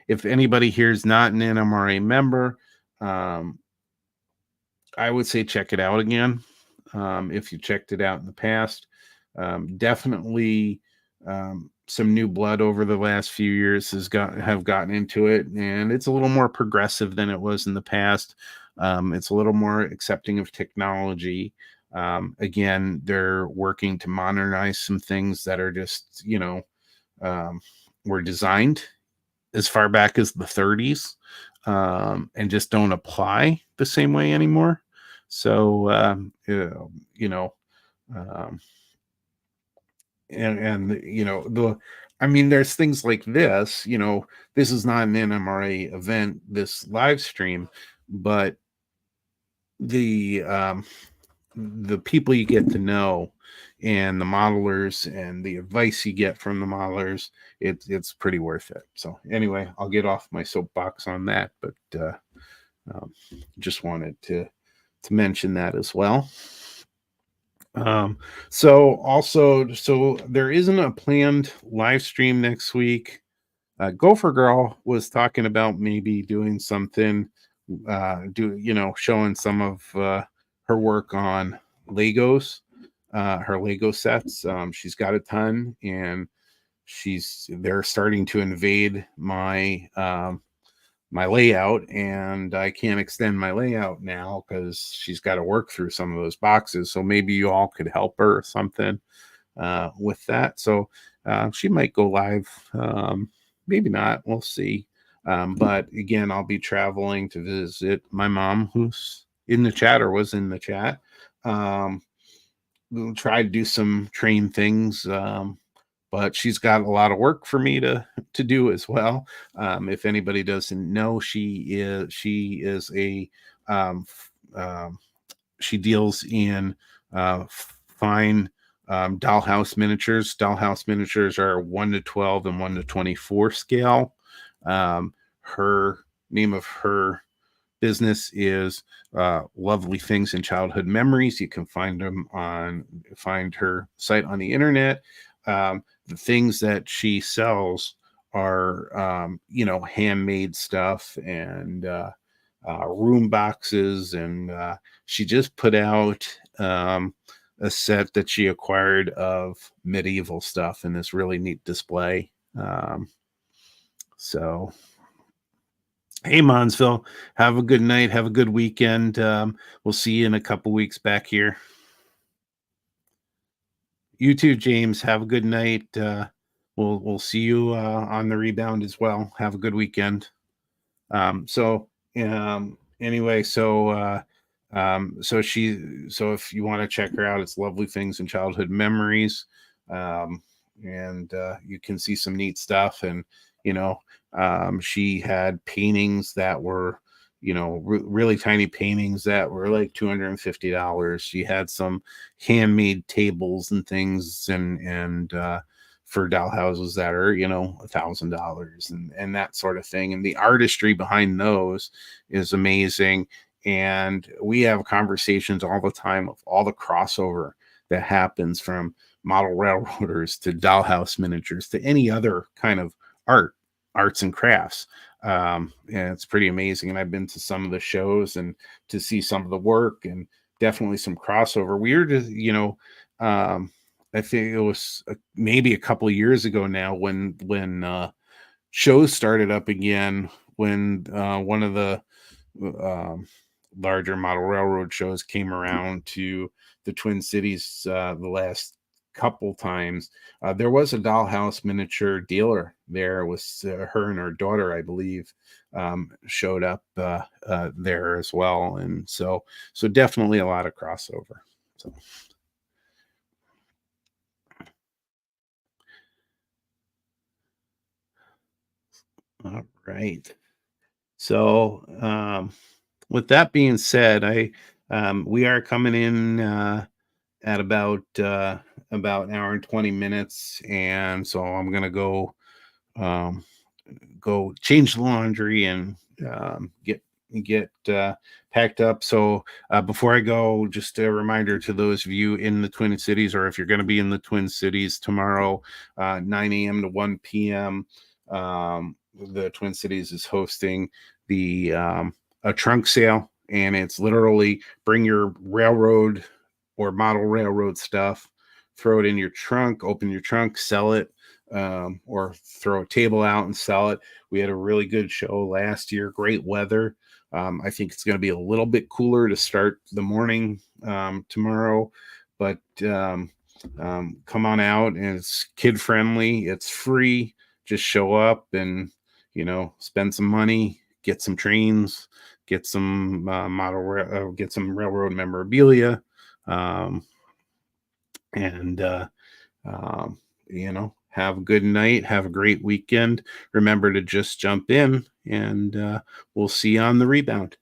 If anybody here is not an NMRA member, um, I would say check it out again. If you checked it out in the past, definitely some new blood over the last few years have gotten into it, and it's a little more progressive than it was in the past. It's a little more accepting of technology. Again, they're working to modernize some things that are just were designed as far back as the 30s, and just don't apply the same way anymore. So you know um, and I mean, there's things like this. This is not an NMRA event, this live stream, but the people you get to know and the modelers and the advice you get from the modelers, it's pretty worth it. So anyway, I'll get off my soapbox on that, but um, just wanted to mention that as well. Um, so there isn't a planned live stream next week. Gopher Girl was talking about maybe doing something, showing some of her work on Legos, her Lego sets. She's got a ton, and they're starting to invade my layout, and I can't extend my layout now because she's got to work through some of those boxes. So maybe you all could help her or something with that. So she might go live. Maybe not. We'll see. But again, I'll be traveling to visit my mom, who's in the chat or was in the chat. We'll try to do some train things. But she's got a lot of work for me to do as well. If anybody doesn't know, she is a she deals in fine dollhouse miniatures. Dollhouse miniatures are 1 to 12 and 1 to 24 scale. Her name of her business is Lovely Things in Childhood Memories. You can find her site on the internet. The things that she sells are handmade stuff and room boxes, and she just put out a set that she acquired of medieval stuff in this really neat display. So hey, Monsville, have a good night. Have a good weekend. We'll see you in a couple weeks back here. You too, James. Have a good night. We'll see you on the rebound as well. Have a good weekend. Anyway, so if you want to check her out, it's Lovely Things in Childhood Memories. And you can see some neat stuff. And she had paintings that were really tiny paintings that were like $250. She had some handmade tables and things and for doll houses that are $1,000 and that sort of thing. And the artistry behind those is amazing. And we have conversations all the time of all the crossover that happens from model railroaders to dollhouse miniatures to any other kind of arts and crafts. And it's pretty amazing. And I've been to some of the shows and to see some of the work, and definitely some crossover. We were just, I think it was maybe a couple of years ago now when shows started up again, when one of the larger model railroad shows came around to the Twin Cities the last couple times. There was a dollhouse miniature dealer there. It was her and her daughter, I believe, showed up there as well. And so definitely a lot of crossover. So. All right. So with that being said, we are coming in at about an hour and 20 minutes, and so I'm gonna go change the laundry and get packed up. So before I go, just a reminder to those of you in the Twin Cities, or if you're going to be in the Twin Cities tomorrow, 9 a.m. to 1 p.m. The Twin Cities is hosting the a trunk sale, and it's literally bring your railroad or model railroad stuff, throw it in your trunk, open your trunk, sell it, or throw a table out and sell it. We had a really good show last year, great weather. I think it's going to be a little bit cooler to start the morning tomorrow, but come on out, and it's kid friendly. It's free. Just show up and spend some money, get some trains, get some get some railroad memorabilia, and have a good night, have a great weekend. Remember to just jump in, and we'll see you on the rebound.